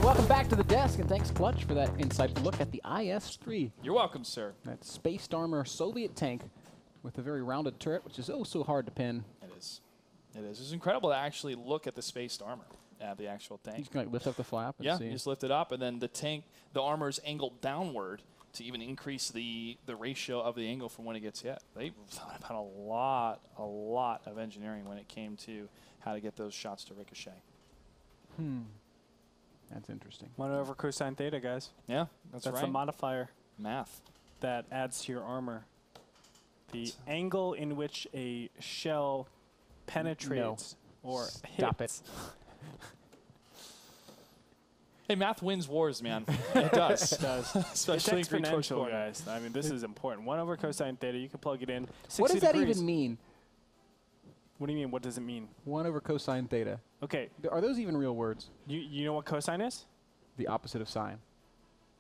welcome back to the desk, and thanks, Clutch, for that insightful look at the IS-3. You're welcome, sir. That spaced armor Soviet tank with a very rounded turret, which is oh so hard to pin. It is. It is. It's incredible to actually look at the spaced armor, at the actual tank. You just like lift up the flap and see. You just lift it up, and then the tank, the armor is angled downward to even increase the ratio of the angle from when it gets hit. They thought about a lot of engineering when it came to how to get those shots to ricochet. That's interesting. 1 over cosine theta, guys. Yeah, that's right. That's the modifier Math. that adds to your armor. The angle in which a shell penetrates or Stop hits. it. Hey, math wins wars, man. It does. It does. Especially it's in Greek torch exponential, corner. guys. I mean, this is important. 1 over cosine theta, you can plug it in. 60 What does that degrees. even mean? What do you mean, what does it mean? 1 over cosine theta. Okay, Are those even real words? you know what cosine is? The opposite of sine.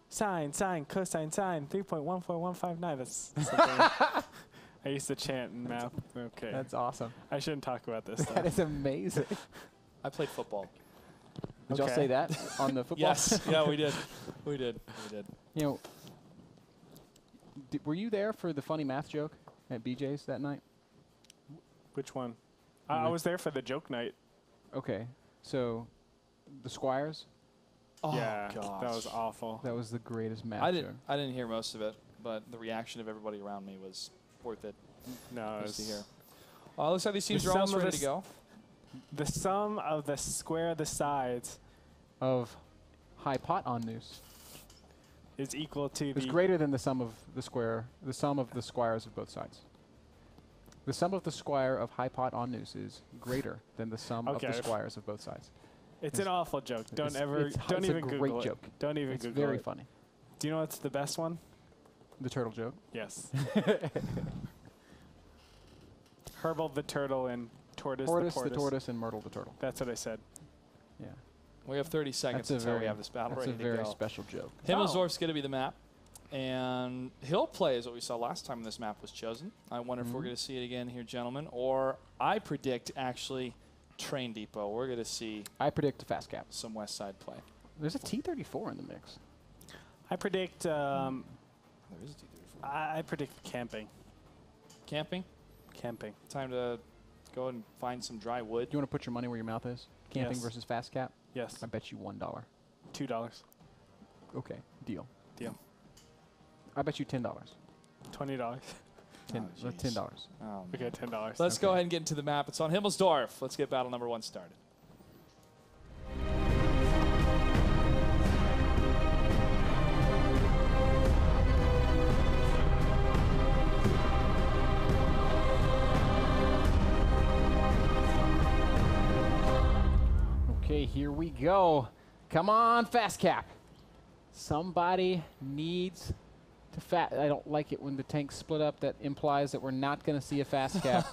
Sine, cosine, sine, 3.14159. That's something I used to chant in math. Okay. That's awesome. I shouldn't talk about this That stuff. is amazing. I played football. Did y'all Okay. say that on the football? Yes. Yeah, we did. We did. We did. You know, were you there for the funny math joke at BJ's that night? Which one? I was there for the joke night. Okay, so the Squires, Oh, Yeah, gosh. that was awful. that was the greatest math I joke. didn't hear most of it, but the reaction of everybody around me was worth it. No, Nice to it's hear. Looks like these teams The are almost sum of ready to the go. the sum of the square of the sides Of high pot on noose. is equal to It's the greater than the sum of the sum of the squires of both sides. The sum of the squire of high pot on noose is greater than the sum of Okay. the squires of both sides. It's an awful joke. Don't It's- ever. it's Don't a even great Google joke. it. Don't even It's Google very it. funny. Do you know what's the best one? The turtle joke. Yes. Herbal the turtle and Tortoise Tortoise the the tortoise. tortoise and Myrtle the turtle. That's what I said. Yeah. We have 30 seconds That's a until we very, have this battle that's ready a very to go. special joke. Himmelsorf's going to be the map. And hill play is what we saw last time this map was chosen. I wonder if we're going to see it again here, gentlemen. Or I predict, actually, Train Depot. We're going to see I predict a fast cap. some West Side play. There's a T-34 in the mix. I predict. There is a T-34. I predict camping. Camping. Camping. Time to go and find some dry wood. Do you want to put your money where your mouth is? Camping Yes. versus fast cap? Yes. I bet you $1. $2. Okay, deal. Deal. I bet you $10. $20. $10. Oh, $10. Oh, We man. got $10. Let's go ahead and get into the map. It's on Himmelsdorf. Let's get battle number 1 started. Okay, here we go. Come on, fast cap. Somebody needs to I don't like it when the tanks split up. That implies that we're not going to see a fast cap.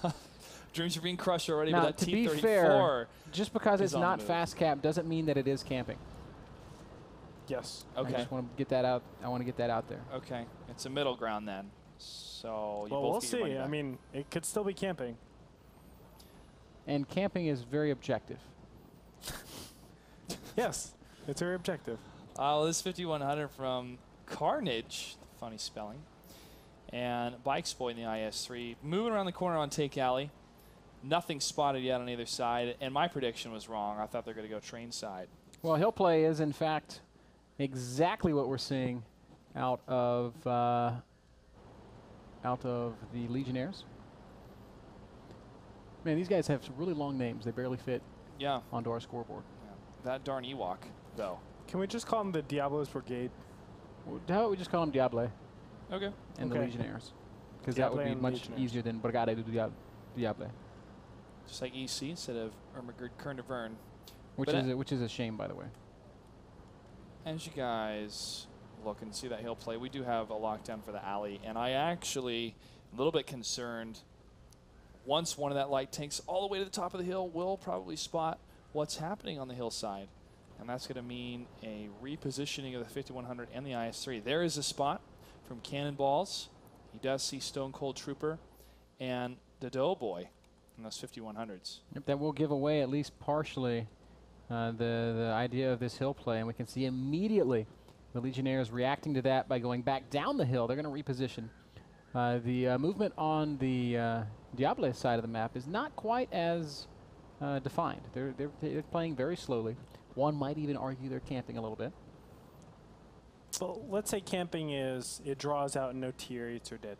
Dreams are being crushed already, Now, but that to be T-34 fair, just because is it's on the not move. fast cap doesn't mean that it is camping. Yes. I Okay. just want to get that out. I want to get that out there. Okay. It's a middle ground then. So you Well, both we'll get your money see. I back. mean, it could still be camping. And camping is very objective. Yes. It's very objective. This is 5100 from Carnage, funny spelling, and Bikes Boy in the IS-3. Moving around the corner on Take Alley. Nothing spotted yet on either side, and my prediction was wrong. I thought they were going to go train side. Well, hill play is, in fact, exactly what we're seeing out of the Legionnaires. Man, these guys have some really long names. They barely fit Yeah. onto our scoreboard. That darn Ewok, though. Can we just call them the Diablo's Brigade? How about we just call them Diable Okay. and the Okay. Legionnaires? Because that would Diable be and much Legionnaires. easier than Brigade du Diable, Just like EC instead of Kern de Verne. which is a shame, by the way. As you guys look and see that hill play, we do have a lockdown for the alley, and I actually a little bit concerned. Once one of that light tanks all the way to the top of the hill, we'll probably spot what's happening on the hillside, and that's going to mean a repositioning of the 5100 and the IS-3. There is a spot from Cannonballs. He does see Stone Cold Trooper and the Doughboy in those 5100s. Yep, that will give away at least partially the idea of this hill play, and we can see immediately the Legionnaires reacting to that by going back down the hill. They're going to reposition. The movement on the Diable side of the map is not quite as defined. They're playing very slowly. One might even argue they're camping a little bit. Well, let's say camping is it draws out and no T-8s are dead.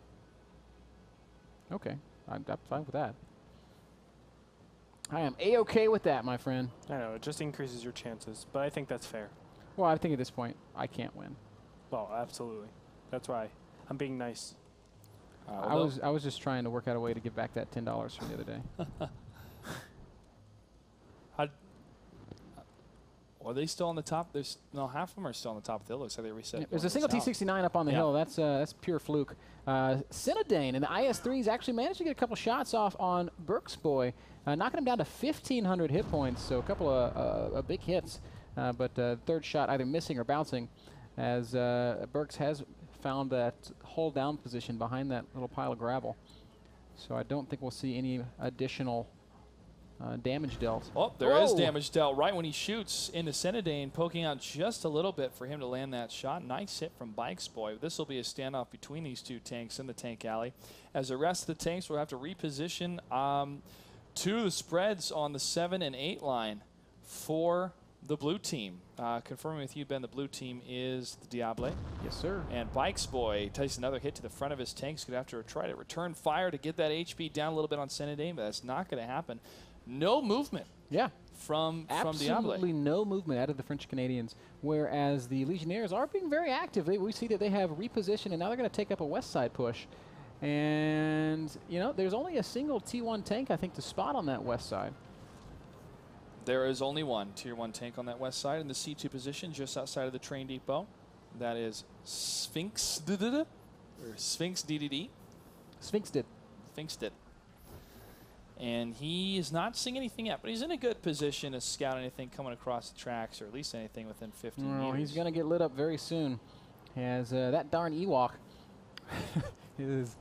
Okay, I'm fine with that. I am A-okay with that, my friend. I know, it just increases your chances, but I think that's fair. Well, I think at this point, I can't win. Well, absolutely. That's why I'm being nice. I was just trying to work out a way to give back that $10 from the other day. Are they still on the top? There's no, half of them are still on the top of the hill. Looks like they reset. Yeah, there's a single T69 up on the hill. That's pure fluke. Cinedane and the IS-3s actually managed to get a couple shots off on Burke's boy, knocking him down to 1,500 hit points. So a couple of big hits, but third shot either missing or bouncing, as Burks has found that hold down position behind that little pile of gravel. So I don't think we'll see any additional damage dealt. Oh, there is damage dealt right when he shoots into Cinedane, poking out just a little bit for him to land that shot. Nice hit from Bikes Boy. This will be a standoff between these two tanks in the tank alley, as the rest of the tanks will have to reposition to the spreads on the 7 and 8 line for the blue team. Confirming with you, Ben, the blue team is the Diable. Yes, sir. And Bikes Boy takes another hit to the front of his tanks. Going to have to try to return fire to get that HP down a little bit on Cinedane, but that's not going to happen. No movement. Yeah. From absolutely Diable. No movement out of the French Canadians, whereas the Legionnaires are being very active. We see that they have repositioned, and now they're going to take up a west side push. And, you know, there's only a single T1 tank, I think, to spot on that west side. There is only one Tier 1 tank on that west side in the C2 position just outside of the train depot. That is Sphinx or Sphinx DDD. Sphinx did. Sphinx did. And he is not seeing anything yet, but he's in a good position to scout anything coming across the tracks, or at least anything within 15 meters. He's going to get lit up very soon, as that darn Ewok is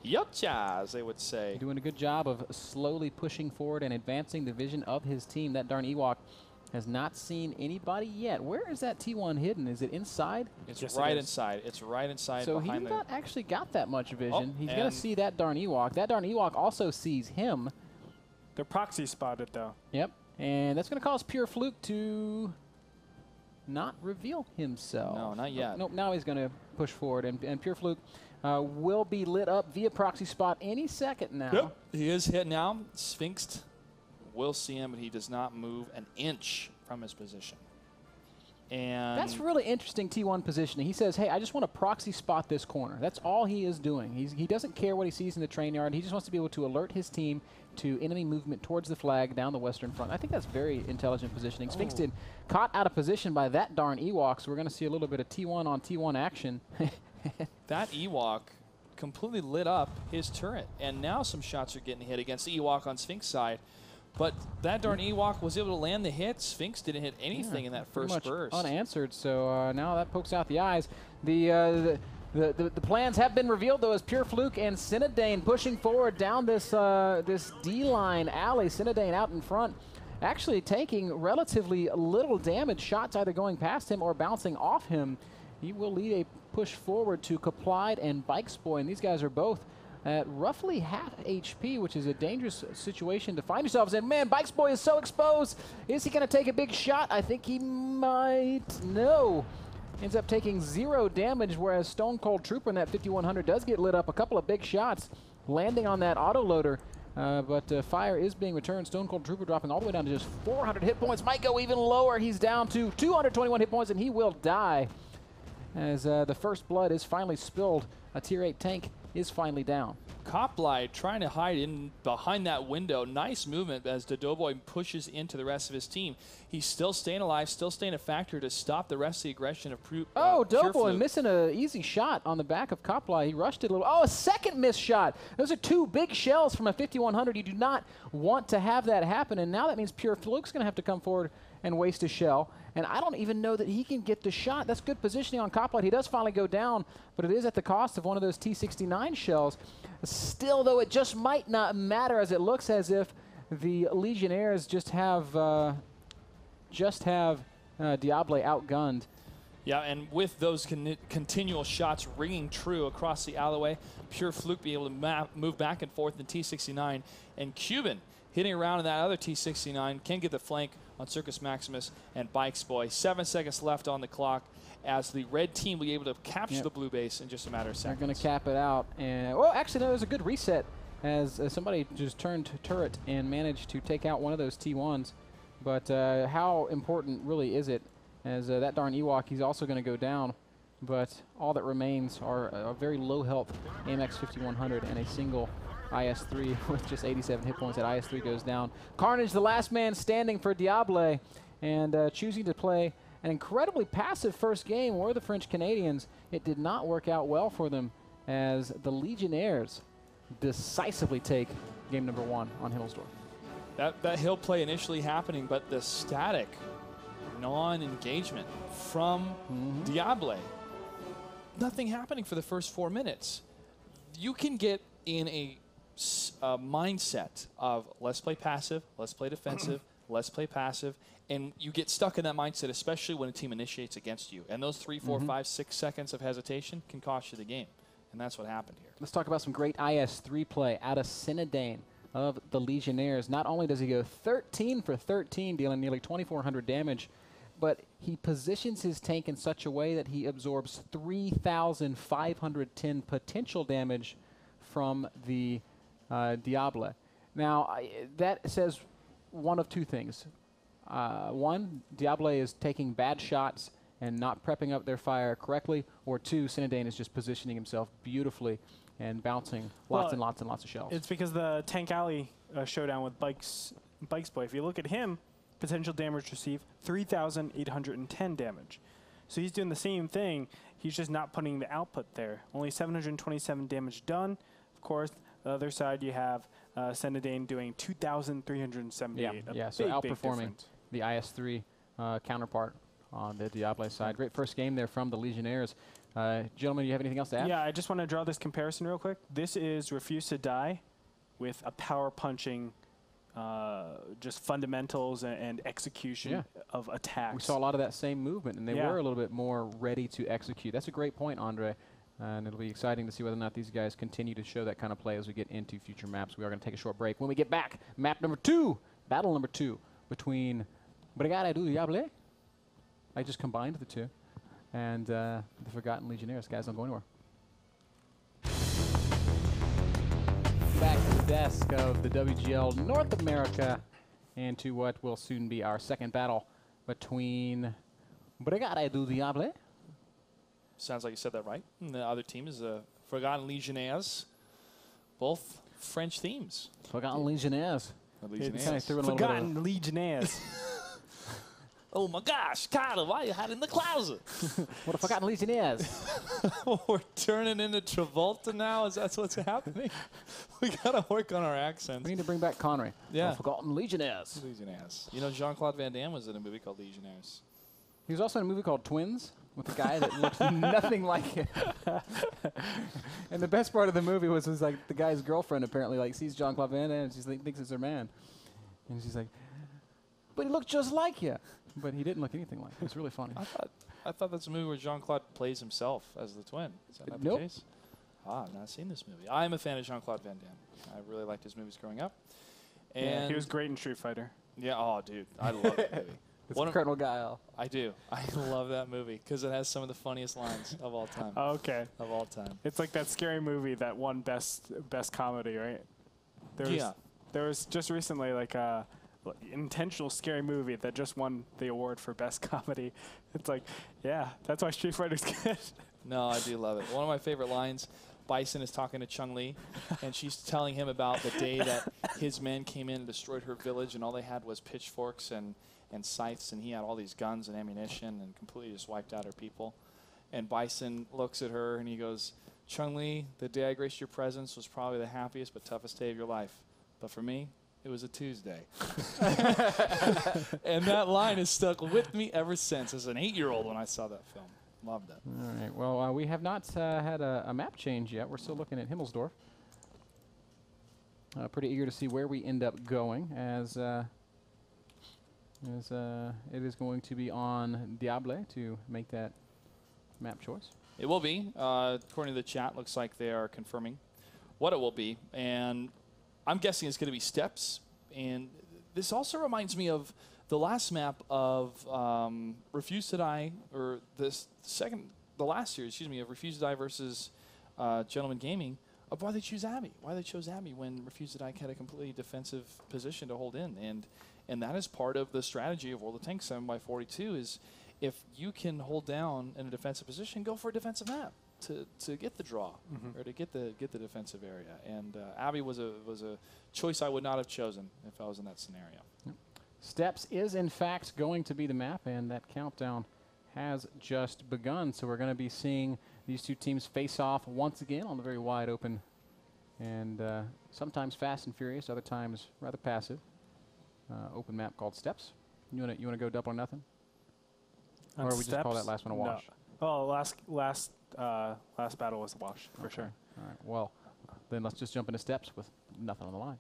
Yotcha, as they would say. doing a good job of slowly pushing forward and advancing the vision of his team. That darn Ewok has not seen anybody yet. Where is that T1 hidden? Is it inside? It's right inside. It's right inside. So behind he's not actually got that much vision. Oh, he's going to see that darn Ewok. That darn Ewok also sees him. They're proxy spotted, though. Yep. And that's going to cause Pure Fluke to not reveal himself. No, not yet. Nope, now he's going to push forward. And Pure Fluke will be lit up via proxy spot any second now. Yep. He is hit now. Sphinx will see him, but he does not move an inch from his position. And that's really interesting T1 positioning. He says, hey, I just want to proxy spot this corner. That's all he is doing. He doesn't care what he sees in the train yard. He just wants to be able to alert his team to enemy movement towards the flag down the western front. I think that's very intelligent positioning. Sphinx did caught out of position by that darn Ewok, so we're going to see a little bit of T1 on T1 action. That Ewok completely lit up his turret, and now some shots are getting hit against the Ewok on Sphinx side. But that darn Ewok was able to land the hit. Sphinx didn't hit anything in that first burst. Unanswered, so now that pokes out the eyes. The plans have been revealed, though, as Pure Fluke and Cinedane pushing forward down this this D-line alley. Cinedane out in front, actually taking relatively little damage. Shots either going past him or bouncing off him. He will lead a push forward to Caplide and Bikes Boy, and these guys are both at roughly half HP, which is a dangerous situation to find yourselves in. Man, Bikes Boy is so exposed. Is he going to take a big shot? I think he might. No. Ends up taking 0 damage, whereas Stone Cold Trooper in that 5100 does get lit up. A couple of big shots landing on that autoloader, but fire is being returned. Stone Cold Trooper dropping all the way down to just 400 hit points. Might go even lower. He's down to 221 hit points, and he will die as the first blood is finally spilled. A Tier 8 tank is finally down. Coplight trying to hide in behind that window. Nice movement as the Doughboy pushes into the rest of his team. He's still staying alive, still staying a factor to stop the rest of the aggression of Doughboy missing an easy shot on the back of Coplight. He rushed it a little. Oh, a second missed shot. Those are 2 big shells from a 5100. You do not want to have that happen, and now that means Pure Fluke's going to have to come forward and waste a shell. And I don't even know that he can get the shot. That's good positioning on Coplight. He does finally go down, but it is at the cost of one of those T69 shells. Still, though, it just might not matter, as it looks as if the Legionnaires just have just have Diable outgunned. Yeah, and with those continual shots ringing true across the alleyway, Pure Fluke be able to move back and forth in T69, and Cuban hitting around in that other T69 can get the flank on Circus Maximus and Bikes Boy. 7 seconds left on the clock as the red team will be able to capture the blue base in just a matter of seconds. They're going to cap it out. And well, actually, no, it was a good reset as somebody just turned turret and managed to take out one of those T1s. But how important really is it? As that darn Ewok, he's also going to go down. But all that remains are a very low health AMX 5100 and a single IS-3 with just 87 hit points. That IS-3 goes down. Carnage, the last man standing for Diable, and choosing to play an incredibly passive first game were the French Canadians. It did not work out well for them as the Legionnaires decisively take game number 1 on Himmelsdorf. That hill play initially happening, but the static non-engagement from Diable. Nothing happening for the first 4 minutes. You can get in a mindset of let's play passive, let's play defensive, let's play passive, and you get stuck in that mindset, especially when a team initiates against you. And those 3, 4, 5, 6 seconds of hesitation can cost you the game. And that's what happened here. Let's talk about some great IS-3 play out of Cinedane of the Legionnaires. Not only does he go 13 for 13, dealing nearly 2,400 damage, but he positions his tank in such a way that he absorbs 3,510 potential damage from the Diable. Now, that says one of two things. One, Diable is taking bad shots and not prepping up their fire correctly, or two, Cinedane is just positioning himself beautifully and bouncing lots and lots and lots of shells. It's because the Tank Alley showdown with Bikes Boy, if you look at him, potential damage received, 3,810 damage. So he's doing the same thing. He's just not putting the output there. Only 727 damage done. Of course, the other side you have Cinedane doing 2,378. Yeah, so outperforming the IS-3 counterpart on the Diable side. Great first game there from the Legionnaires. Gentlemen, do you have anything else to add? Yeah, I just want to draw this comparison real quick. This is Refuse to Die with a power punching just fundamentals and execution of attacks. We saw a lot of that same movement, and they were a little bit more ready to execute. That's a great point, Andre. And it'll be exciting to see whether or not these guys continue to show that kind of play as we get into future maps. We are going to take a short break. When we get back, map number 2, battle number 2 between Brigade du Diable. I just combined the two. And the Forgotten Legionnaires. Guys, don't go anywhere. Back to the desk of the WGL North America and to what will soon be our second battle between Brigade du Diable. Sounds like you said that right. And the other team is the Forgotten Legionnaires. Both French themes. Forgotten Legionnaires. Forgotten Legionnaires. Oh my gosh, Carter, why are you hiding in the closet? What a Forgotten Legionnaires. We're turning into Travolta now? Is that what's happening? We got to work on our accents. We need to bring back Connery. Yeah. Forgotten Legionnaires. Legionnaires. You know, Jean-Claude Van Damme was in a movie called Legionnaires. He was also in a movie called Twins with a guy that looked nothing like him. And the best part of the movie was like the guy's girlfriend apparently like sees Jean-Claude Van Damme and she thinks it's her man. And she's like, but he looked just like you. But he didn't look anything like him. It's really funny. I thought that's a movie where Jean-Claude plays himself as the twin. Is that not the case? I've not seen this movie. I'm a fan of Jean-Claude Van Damme. I really liked his movies growing up. And yeah, he was great in Street Fighter. Yeah, oh, dude. I love that movie. It's Colonel Guile. I do. I love that movie because it has some of the funniest lines of all time. Oh, okay. Of all time. It's like that scary movie that won best comedy, right? There was just recently like a intentional scary movie that just won the award for best comedy. It's like, yeah, that's why Street Fighter's good. No, I do love it. One of my favorite lines, Bison is talking to Chun-Li, and she's telling him about the day that his men came in and destroyed her village, and all they had was pitchforks and scythes, and he had all these guns and ammunition and completely just wiped out her people. And Bison looks at her, and he goes, Chun-Li, the day I graced your presence was probably the happiest but toughest day of your life. But for me, it was a Tuesday. And that line has stuck with me ever since as an 8-year-old when I saw that film. Loved it. All right. Well, we have not had a map change yet. We're still looking at Himmelsdorf. Pretty eager to see where we end up going as As it is going to be on Diable to make that map choice. It will be. According to the chat, looks like they are confirming what it will be. And I'm guessing it's going to be steps. And this also reminds me of the last map of Refuse to Die, or the last series, excuse me, of Refuse to Die versus Gentleman Gaming, of why they choose Abby. Why they chose Abby when Refuse to Die had a completely defensive position to hold in. And that is part of the strategy of World of Tanks 7x42 is if you can hold down in a defensive position, go for a defensive map to get the draw or to get the defensive area. And Abby was a choice I would not have chosen if I was in that scenario. Yep. Steps is in fact going to be the map, and that countdown has just begun. So we're going to be seeing these two teams face off once again on the very wide open, and sometimes fast and furious, other times rather passive. Open map called Steps. You wanna go double or nothing? On or we just call Steps? that last one a wash? No. Oh, last battle was a wash for Okay. sure. All right. Well, then let's just jump into Steps with nothing on the line.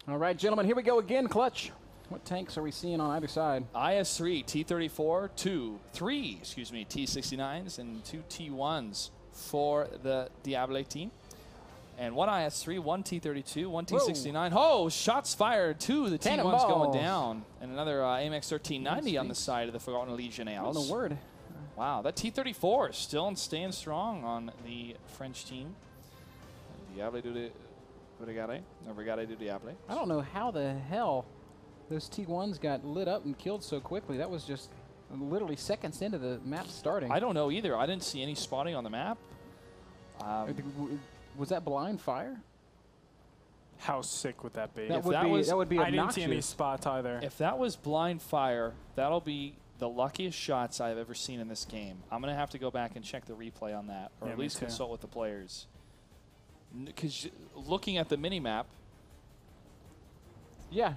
All right, gentlemen, here we go again. Clutch. What tanks are we seeing on either side? IS-3, T-34, 3 T-69s, and 2 T-1s for the Diable team. And one IS-3, one T-32, one T-69. Oh, shots fired. 2 the T-1s going down. And another AMX 1390 on the side of the Forgotten Legionnaires. Not a word. Wow, that T-34 is still staying strong on the French team. Diable du Brigade du Diable. I don't know how the hell those T1s got lit up and killed so quickly. That was just literally seconds into the map starting. I don't know either. I didn't see any spotting on the map. Was that blind fire? How sick would that be? That would be obnoxious. I didn't see any spots either. If that was blind fire, that'll be the luckiest shots I've ever seen in this game. I'm going to have to go back and check the replay on that, or Yeah, at me least too. consult with the players. Because looking at the mini-map, Yeah.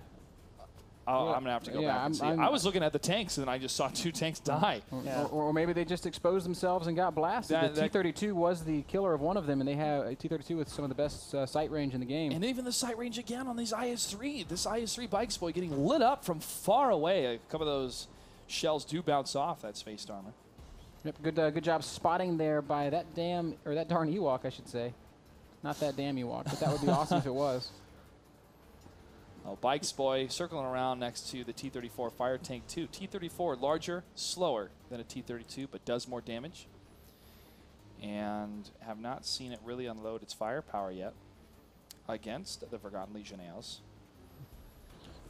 I'm going to have to go back and see. I was looking at the tanks, and I just saw 2 tanks die. Or maybe they just exposed themselves and got blasted. The T-32 was the killer of one of them, and they have a T-32 with some of the best sight range in the game. And even the sight range again on these IS-3. This IS-3 Bikes Boy getting lit up from far away. A couple of those shells do bounce off that spaced armor. Yep, good job spotting there by that darn Ewok, I should say. Not that damn Ewok, but that would be awesome if it was. Oh, Bikes Boy circling around next to the T-34 Fire Tank 2. T-34 larger, slower than a T-32, but does more damage. And have not seen it really unload its firepower yet against the Forgotten Legionnaires.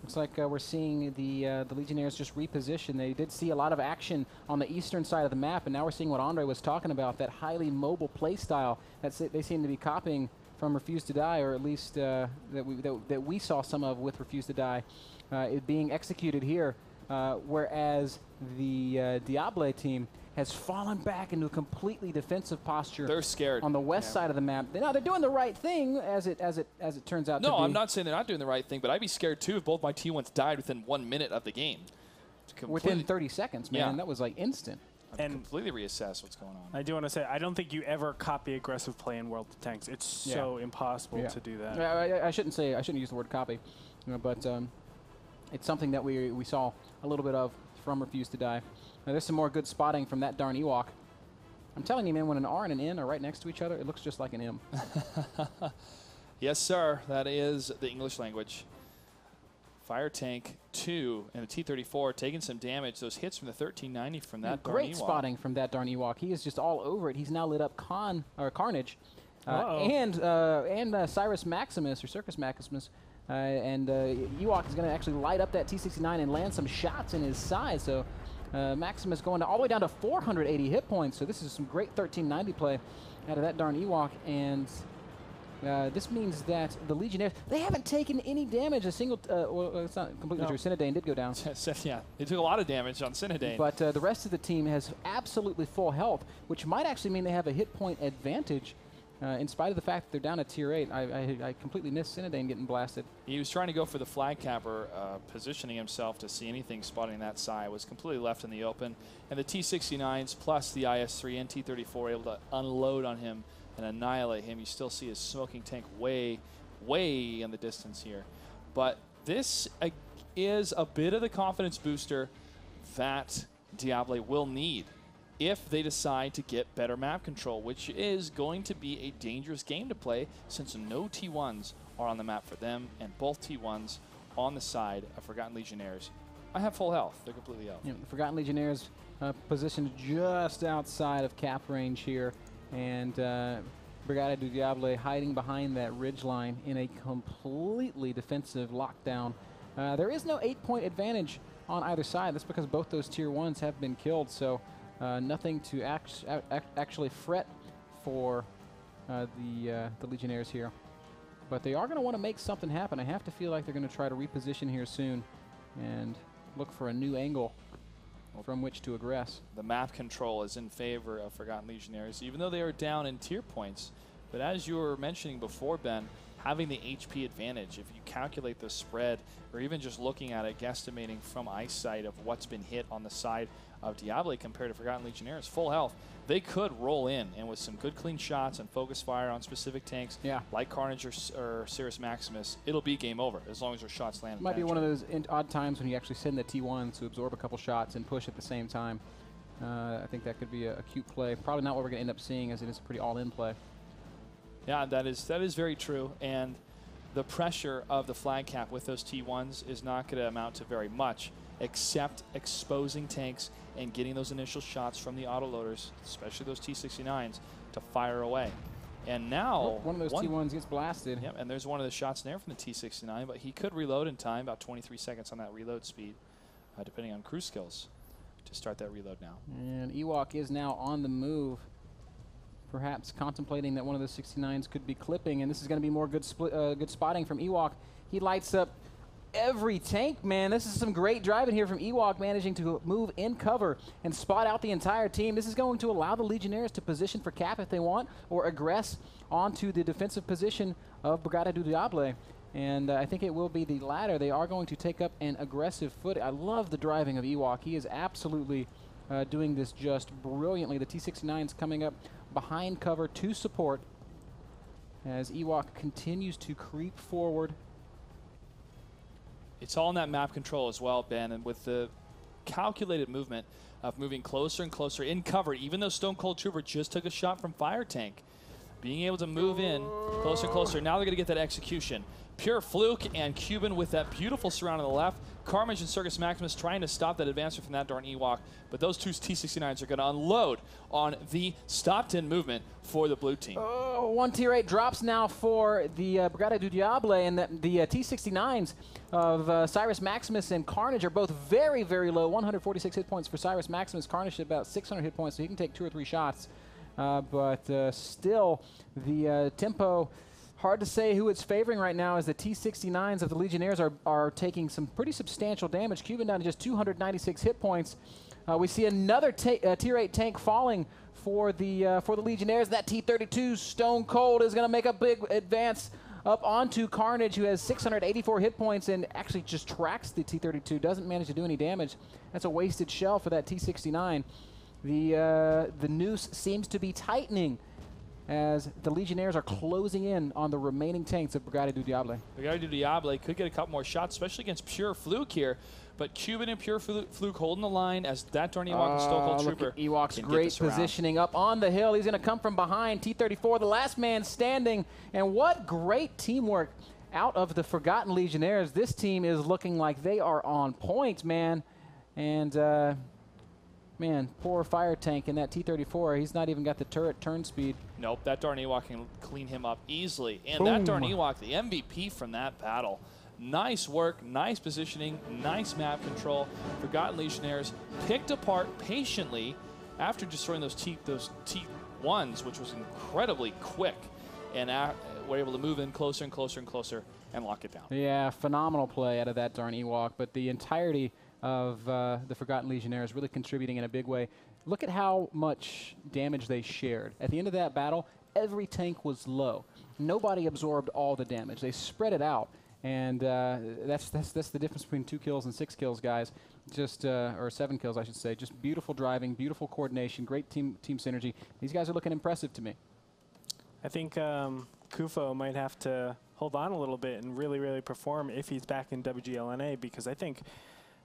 Looks like we're seeing the Legionnaires just reposition. They did see a lot of action on the eastern side of the map, and now we're seeing what Andre was talking about, that highly mobile play style that they seem to be copying from Refuse to Die, or at least that we saw some of with Refuse to Die, it being executed here, whereas the Diable team has fallen back into a completely defensive posture. They're scared on the west side of the map. Now they're doing the right thing, as it turns out. No, to be. I'm not saying they're not doing the right thing, but I'd be scared too if both my T1s died within 1 minute of the game. Within 30 seconds, man. Yeah. That was like instant. And completely reassess what's going on. I do want to say, I don't think you ever copy aggressive play in World of Tanks. It's so impossible to do that. I shouldn't use the word copy, but it's something that we saw a little bit of from Refuse to Die. Now, there's some more good spotting from that darn Ewok. I'm telling you, man, when an R and an N are right next to each other, it looks just like an M. Yes, sir. That is the English language. Fire Tank 2 and a T-34 taking some damage. Those hits from the 1390 from that darn Great Ewok. spotting from that darn Ewok. He is just all over it. He's now lit up Carnage. And Cyrus Maximus, or Circus Maximus. Ewok is going to actually light up that T-69 and land some shots in his side. So Maximus going all the way down to 480 hit points. So this is some great 1390 play out of that darn Ewok. And this means that the Legionnaires, they haven't taken any damage. A single, well, it's not completely true. Cinedane did go down. Yeah, they took a lot of damage on Cinedane. But the rest of the team has absolutely full health, which might actually mean they have a hit point advantage in spite of the fact that they're down at tier 8, I completely missed Cinedane getting blasted. He was trying to go for the flag capper, positioning himself to see anything spotting that side. Was completely left in the open. And the T-69s plus the IS-3 and T-34 able to unload on him and annihilate him. You still see his smoking tank way in the distance here. But this is a bit of the confidence booster that Diable will need if they decide to get better map control, which is going to be a dangerous game to play since no T1s are on the map for them, and both T1s on the side of Forgotten Legionnaires. I have full health. They're completely out. The Forgotten Legionnaires positioned just outside of cap range here, and Brigade du Diable hiding behind that ridge line in a completely defensive lockdown. There is no 8-point advantage on either side. That's because both those tier 1s have been killed, so nothing to actually fret for the Legionnaires here. But they are going to want to make something happen. I have to feel like they're going to try to reposition here soon and look for a new angle from which to aggress. The map control is in favor of Forgotten Legionnaires, even though they are down in tier points. But as you were mentioning before, Ben, having the HP advantage, if you calculate the spread, or even just looking at it, guesstimating from eyesight of what's been hit on the side of Diable compared to Forgotten Legionnaires, full health, they could roll in, and with some good clean shots and focus fire on specific tanks, like Carnage or Cirrus Maximus, it'll be game over as long as their shots land. Might be one of those odd times when you actually send the T1s to absorb a couple shots and push at the same time. I think that could be a cute play. Probably not what we're going to end up seeing, as it is a pretty all-in play. Yeah, that is very true, and the pressure of the flag cap with those T1s is not going to amount to very much, except exposing tanks and getting those initial shots from the autoloaders, especially those T-69s, to fire away. And now one of those T1s gets blasted. Yep, and there's one of the shots in there from the T-69, but he could reload in time, about 23 seconds on that reload speed, depending on crew skills, to start that reload now. And Ewok is now on the move, perhaps contemplating that one of the 69s could be clipping, and this is going to be more good spotting from Ewok. He lights up every tank, man. This is some great driving here from Ewok, managing to move in cover and spot out the entire team. This is going to allow the Legionnaires to position for cap if they want, or aggress onto the defensive position of Brigade du Diable. And I think it will be the latter. They are going to take up an aggressive foot. I love the driving of Ewok. He is absolutely doing this just brilliantly. The T-69's coming up behind cover to support as Ewok continues to creep forward. It's all in that map control as well, Ben, and with the calculated movement of moving closer and closer in cover, even though Stone Cold Trooper just took a shot from Fire Tank, being able to move in closer and closer. Now they're going to get that execution. Pure Fluke and Cuban with that beautiful surround on the left. Carnage and Cirrus Maximus trying to stop that advancement from that darn Ewok, but those two T-69s are going to unload on the stopped-in movement for the blue team. Oh, one tier 8 drops now for the Brigade du Diable, and the T-69s of Cirrus Maximus and Carnage are both very, very low. 146 hit points for Cirrus Maximus. Carnage at about 600 hit points, so he can take 2 or 3 shots. But still, the tempo, hard to say who it's favoring right now, as the T-69s of the Legionnaires are taking some pretty substantial damage. Cuban down to just 296 hit points. We see another tier 8 tank falling for the Legionnaires. That T-32 Stone Cold is going to make a big advance up onto Carnage, who has 684 hit points and actually just tracks the T-32. Doesn't manage to do any damage. That's a wasted shell for that T-69. The noose seems to be tightening as the Legionnaires are closing in on the remaining tanks of Brigade du Diable. Brigade du Diable could get a couple more shots, especially against Pure Fluke here. But Cuban and Pure Fluke holding the line as that darn Ewok and Stone Cold Trooper. Look at Ewok's great positioning up on the hill. He's going to come from behind. T-34, the last man standing. And what great teamwork out of the Forgotten Legionnaires. This team is looking like they are on point, man. And man, poor Fire Tank in that T-34. He's not even got the turret turn speed. Nope, that darn Ewok can clean him up easily. And Boom. that darn Ewok, the MVP from that battle. Nice work, nice positioning, nice map control. Forgotten Legionnaires picked apart patiently after destroying those T1s, which was incredibly quick. And were able to move in closer and closer and closer and lock it down. Yeah, phenomenal play out of that darn Ewok. But the entirety of the Forgotten Legionnaires really contributing in a big way. Look at how much damage they shared. At the end of that battle, every tank was low. Nobody absorbed all the damage. They spread it out, and that's the difference between 2 kills and 6 kills, guys. Just or 7 kills, I should say. Just beautiful driving, beautiful coordination, great team synergy. These guys are looking impressive to me. I think Kufo might have to hold on a little bit and really perform if he's back in WGLNA, because I think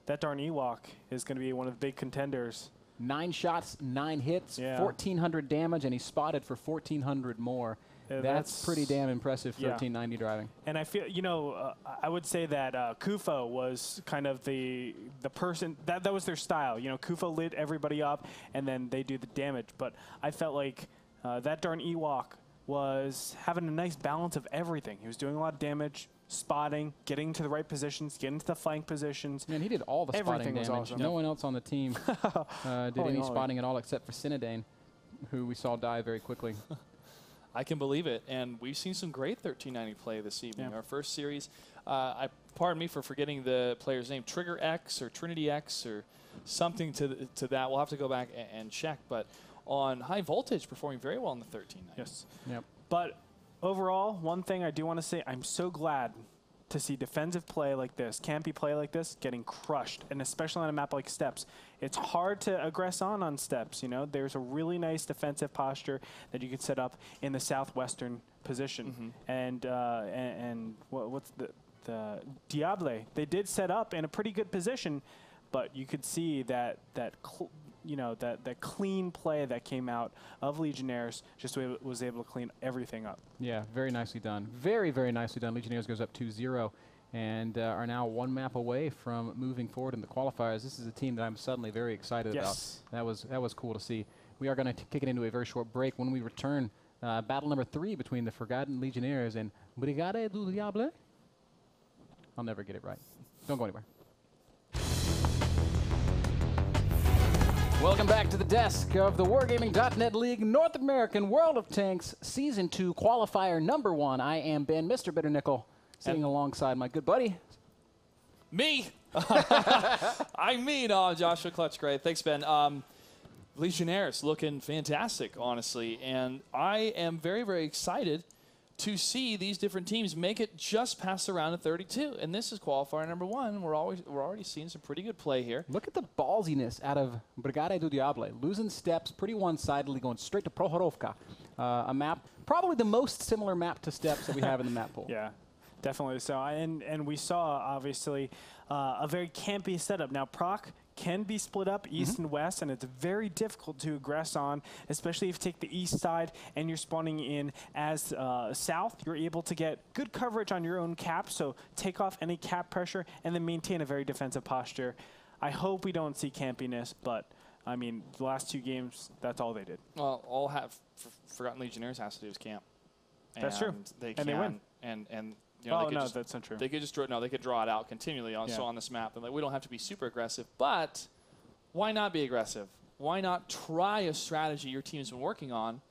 that darn Ewok is going to be one of the big contenders. 9 shots, 9 hits, yeah. 1,400 damage, and he's spotted for 1,400 more. That's pretty damn impressive, 1390 driving. And I feel, you know, I would say that Kufo was kind of the person, that was their style. You know, Kufo lit everybody up, and then they do the damage. But I felt like that darn Ewok was having a nice balance of everything. He was doing a lot of damage, spotting, getting to the right positions, getting to the flank positions. Man, he did all the spotting damage. Awesome. No one else on the team did any spotting at all except for Cinedane, who we saw die very quickly. I can believe it, and we've seen some great 1390 play this evening. Yeah. Our first series, pardon me for forgetting the player's name, Trigger X or Trinity X or something to that. We'll have to go back and check, but on high voltage, performing very well in the 1390. Yes. Yep. But overall, one thing I do want to say, I'm so glad to see defensive play like this, campy play like this, getting crushed, and especially on a map like Steps. It's hard to aggress on Steps, you know. There's a really nice defensive posture that you could set up in the southwestern position. And what's the Diable? They did set up in a pretty good position, but you could see that clean play that came out of Legionnaires just was able to clean everything up. Yeah, very nicely done. Very, very nicely done. Legionnaires goes up 2-0 and are now 1 map away from moving forward in the qualifiers. This is a team that I'm suddenly very excited about. That was cool to see. We are going to kick it into a very short break. When we return, battle number 3 between the Forgotten Legionnaires and Brigade du Diable. I'll never get it right. Don't go anywhere. Welcome back to the desk of the Wargaming.net League North American World of Tanks Season 2 Qualifier number 1. I am Ben, Mr. Bitternickel, sitting alongside my good buddy. Me! I'm me. No, Joshua Clutchgrave. Thanks, Ben. Legionnaires looking fantastic, honestly, and I am very, very excited to see these different teams make it just past the round of 32. And this is qualifier number 1. We're already seeing some pretty good play here. Look at the ballsiness out of Brigade du Diable. Losing steps pretty one-sidedly, going straight to Prohorovka. A map, probably the most similar map to steps that we have in the map pool. Yeah, definitely so. And we saw, obviously, a very campy setup. Now, Proc can be split up east and west, and it's very difficult to aggress on, especially if you take the east side and you're spawning in as south. You're able to get good coverage on your own cap, so take off any cap pressure and then maintain a very defensive posture. I hope we don't see campiness, but I mean, the last 2 games, that's all they did. Well, Forgotten Legionnaires has to do is camp. That's true. They and they win. And you know, that's not true. They could just draw it out continually on this map, and like, we don't have to be super aggressive. But why not be aggressive? Why not try a strategy your team's been working on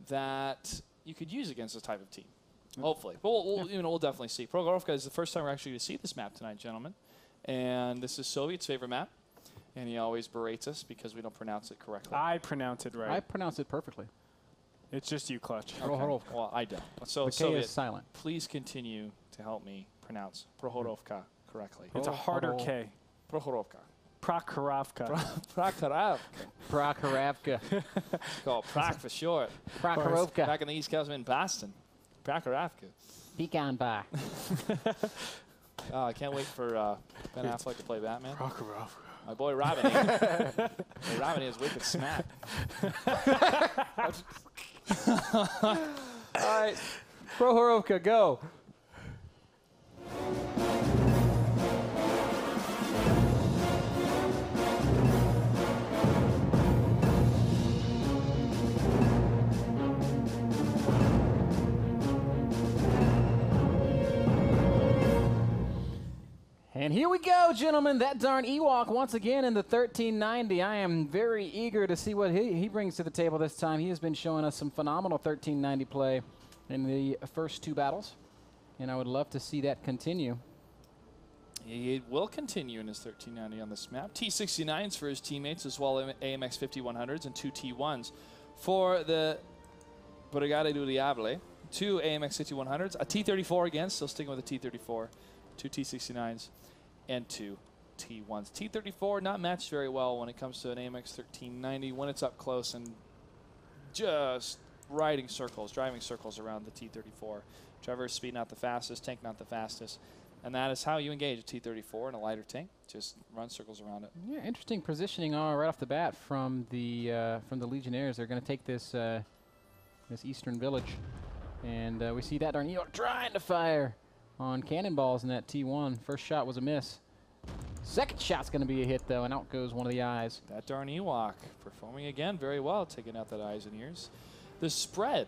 that you could use against this type of team? Hopefully, but we'll definitely see. Progorovka is the first time we're actually going to see this map tonight, gentlemen, and this is Soviet's favorite map, and he always berates us because we don't pronounce it correctly. I pronounce it right. I pronounce it perfectly. It's just you, Clutch. Okay. Well, I don't. So the K is silent. Please continue to help me pronounce Prohorovka correctly. It's a harder K. Prohorovka. Prokhorovka. Prokhorovka. Prokhorovka. It's called Prok for short. Prokhorovka. Back in the East Coast, I'm in Boston. Prokhorovka. Pecan pie. I can't wait for Ben Affleck to play Batman. Prokhorovka. My boy Robin. Robin is wicked smack. All right, Prohorovka, go. And here we go, gentlemen. That darn Ewok once again in the 1390. I am very eager to see what he brings to the table this time. He has been showing us some phenomenal 1390 play in the first 2 battles, and I would love to see that continue. He will continue in his 1390 on this map. T69s for his teammates, as well as AMX 5100s and 2 T1s. For the Brigade du Diable, 2 AMX 5100s, a T-34 again, still sticking with the T-34, 2 T-69s, and 2 T1s. T-34 not matched very well when it comes to an AMX 1390 when it's up close and just driving circles around the T-34. Traverse speed not the fastest, tank not the fastest, and that is how you engage a T-34 in a lighter tank. Just run circles around it. Yeah, interesting positioning right off the bat from the Legionnaires. They're going to take this this eastern village, and we see that darn Ewok trying to fire on cannonballs in that T1. First shot was a miss. Second shot's going to be a hit, though, and out goes one of the eyes. That darn Ewok performing again very well, taking out that eyes and ears. The spread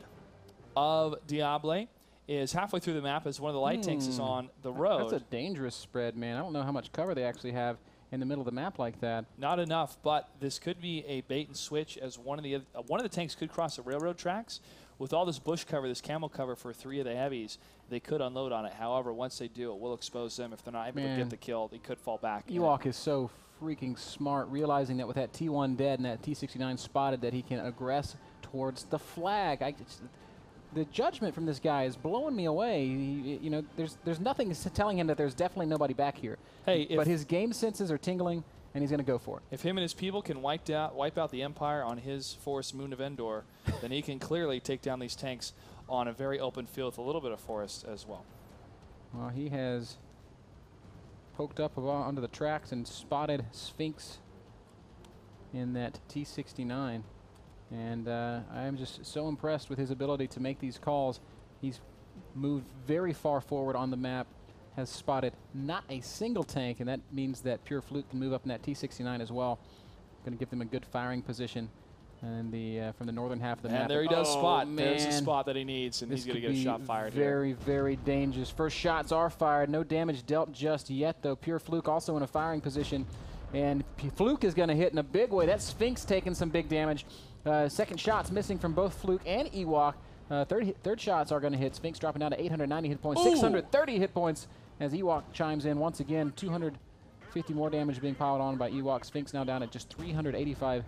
of Diable is halfway through the map as one of the light tanks is on the road. That's a dangerous spread, man. I don't know how much cover they actually have in the middle of the map like that. Not enough, but this could be a bait and switch as one of the tanks could cross the railroad tracks. With all this bush cover, this camel cover for 3 of the heavies, they could unload on it. However, once they do, it will expose them. If they're not able to get the kill, they could fall back. Ewok is so freaking smart, realizing that with that T1 dead and that T69 spotted, that he can aggress towards the flag. The judgment from this guy is blowing me away. You know, there's nothing telling him that there's definitely nobody back here. Hey, but his game senses are tingling, and he's going to go for it. If him and his people can wipe out the Empire on his forest moon of Endor, then he can clearly take down these tanks on a very open field with a little bit of forest as well. Well, he has poked up onto the tracks and spotted Sphinx in that T69. And I am just so impressed with his ability to make these calls. He's moved very far forward on the map, has spotted not a single tank, and that means that Pure Fluke can move up in that T69 as well. Going to give them a good firing position and from the northern half of the map. And there he does spot. Man. There's the spot that he needs, and he's going to get a shot fired very, very dangerous. First shots are fired. No damage dealt just yet, though. Pure Fluke also in a firing position. And Fluke is going to hit in a big way. That Sphinx taking some big damage. Second shots missing from both Fluke and Ewok. Third shots are going to hit. Sphinx dropping down to 890 hit points, 630 hit points as Ewok chimes in once again. 250 more damage being piled on by Ewok. Sphinx now down at just 385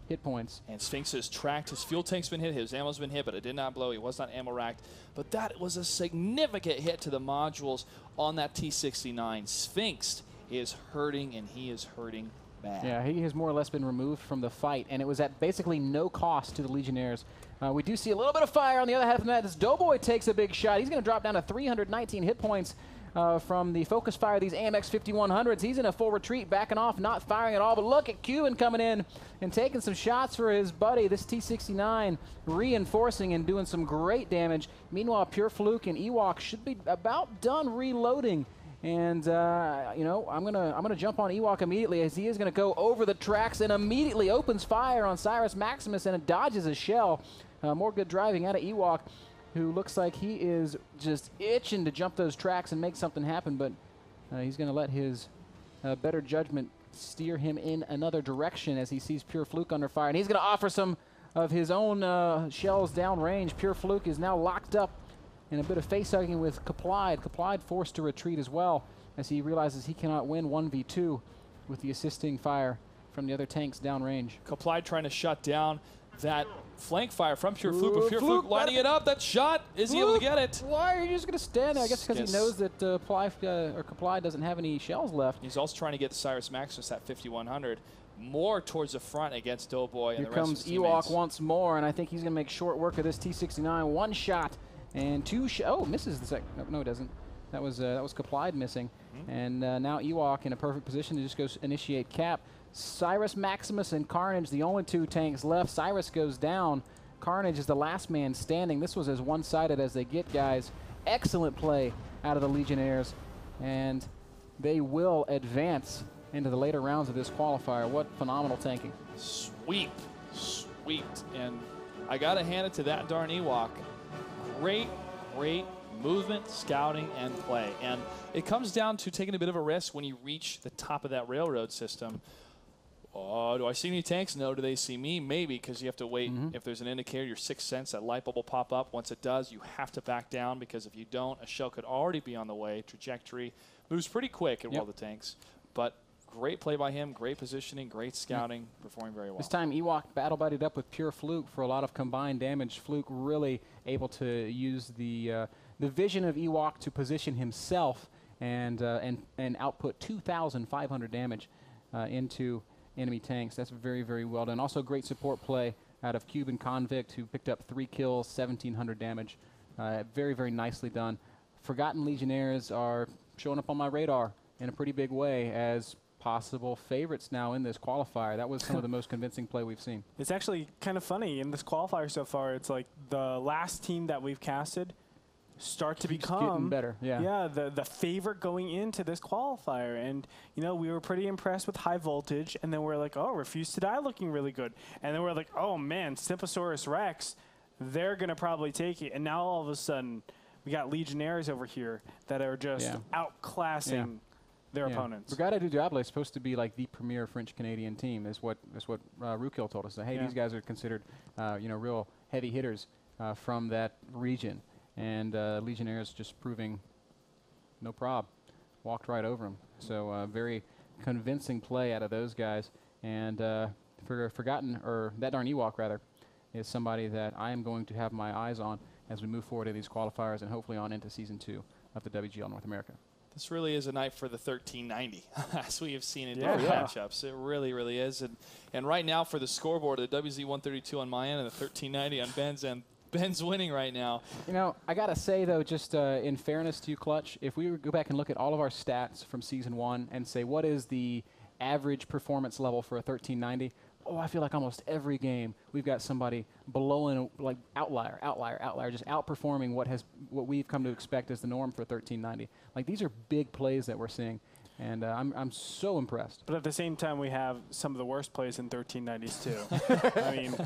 hit points. And Sphinx has tracked. His fuel tank's been hit. His ammo's been hit, but it did not blow. He was not ammo racked. But that was a significant hit to the modules on that T69. Sphinx is hurting, and he is hurting bad. Yeah, he has more or less been removed from the fight, and it was at basically no cost to the Legionnaires. We do see a little bit of fire on the other half of that as Doughboy takes a big shot. He's going to drop down to 319 hit points from the focus fire of these AMX 5100s. He's in a full retreat, backing off, not firing at all. But look at Cuban coming in and taking some shots for his buddy. This T69 reinforcing and doing some great damage. Meanwhile, Pure Fluke and Ewok should be about done reloading. And you know, I'm gonna jump on Ewok immediately as he is gonna go over the tracks and immediately opens fire on Cyrus Maximus and dodges a shell. More good driving out of Ewok, who looks like he is just itching to jump those tracks and make something happen, but he's gonna let his better judgment steer him in another direction as he sees Pure Fluke under fire, and he's gonna offer some of his own shells downrange. Pure Fluke is now locked up in a bit of face-hugging with Kaplide. Kaplide forced to retreat as well as he realizes he cannot win 1v2 with the assisting fire from the other tanks downrange. Kaplide trying to shut down that flank fire from Pure Fluke, but Pure Fluke lining it up. That shot, is he able to get it? Why are you just going to stand there? I guess because he knows that Kaplide doesn't have any shells left. He's also trying to get the Cyrus Maximus at 5100 more towards the front against Doughboy and Here the rest comes of his Ewok teammates. once more, and I think he's going to make short work of this T69. One shot and two misses the second. No, it doesn't. That was Kaplide missing. And now Ewok in a perfect position to just go initiate cap. Cyrus Maximus and Carnage, the only two tanks left. Cyrus goes down. Carnage is the last man standing. This was as one-sided as they get, guys. Excellent play out of the Legionnaires, and they will advance into the later rounds of this qualifier. What phenomenal tanking. Sweet. And I got to hand it to that darn Ewok. Great movement, scouting, and play. And it comes down to taking a bit of a risk when you reach the top of that railroad system. Oh, do I see any tanks? No. Do they see me? Maybe, because you have to wait. If there's an indicator, your sixth sense, that light bulb will pop up. Once it does, you have to back down, because if you don't, a shell could already be on the way. Trajectory moves pretty quick in all the tanks. But great play by him, great positioning, great scouting, performing very well. This time Ewok battle buddied up with Pure Fluke for a lot of combined damage. Fluke really able to use the vision of Ewok to position himself and output 2,500 damage into enemy tanks. That's very, very well done. Also great support play out of Cuban Convict, who picked up 3 kills, 1,700 damage. Very, very nicely done. Forgotten Legionnaires are showing up on my radar in a pretty big way as possible favorites now in this qualifier. That was some of the most convincing play we've seen. It's actually kind of funny in this qualifier so far. It's like the last team that we've casted start to Keeps become getting better. Yeah. the favorite going into this qualifier. And you know, we were pretty impressed with High Voltage, and then we're like, oh, Refuse to Die looking really good, and then we're like, oh man, Symphosaurus Rex, they're gonna probably take it. And now all of a sudden we got Legionnaires over here that are just outclassing their opponents. Brigade du Diable is supposed to be like the premier French-Canadian team, is what Rukil told us. That, hey, these guys are considered real heavy hitters from that region. And Legionnaires just proving no prob. Walked right over them. So very convincing play out of those guys. And Forgotten, or that darn Ewok rather, is somebody that I am going to have my eyes on as we move forward in these qualifiers and hopefully on into Season 2 of the WGL North America. This really is a night for the 1390, as we have seen in different matchups. It really, really is. And right now for the scoreboard, the WZ132 on my end and the 1390 on Ben's end. Ben's winning right now. You know, I got to say, though, just in fairness to you, Clutch, if we go back and look at all of our stats from Season 1 and say, what is the average performance level for a 1390? Oh, I feel like almost every game we've got somebody below, like outlier, just outperforming what we've come to expect as the norm for 1390. Like, these are big plays that we're seeing, and I'm so impressed. But at the same time, we have some of the worst plays in 1390s too. I mean,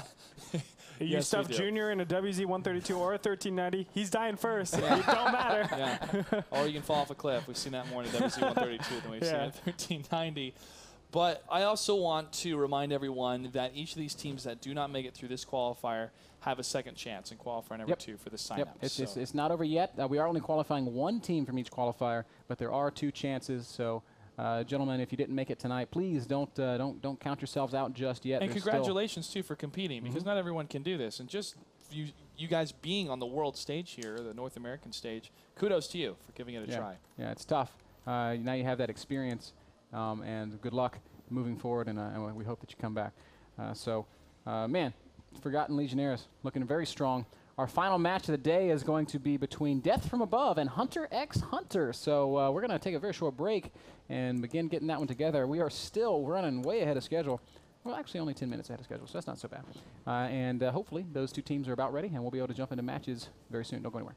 you stuff Junior in a WZ132 or a 1390, he's dying first. It don't matter. Yeah. Or you can fall off a cliff. We've seen that more in the WZ132 than we've seen in 1390. But I also want to remind everyone that each of these teams that do not make it through this qualifier have a second chance in qualifier number 2 for the sign-up. It's not over yet. We are only qualifying 1 team from each qualifier, but there are 2 chances. So, gentlemen, if you didn't make it tonight, please don't count yourselves out just yet. And congratulations too for competing, because not everyone can do this. And just you guys being on the world stage here, the North American stage, kudos to you for giving it a try. Yeah, it's tough. Now you have that experience. And good luck moving forward, and we hope that you come back. Man, Forgotten Legionnaires looking very strong. Our final match of the day is going to be between Death from Above and Hunter x Hunter. So we're going to take a very short break and begin getting that one together. We are still running way ahead of schedule. Well, actually only 10 minutes ahead of schedule, so that's not so bad. And hopefully those 2 teams are about ready, and we'll be able to jump into matches very soon. Don't go anywhere.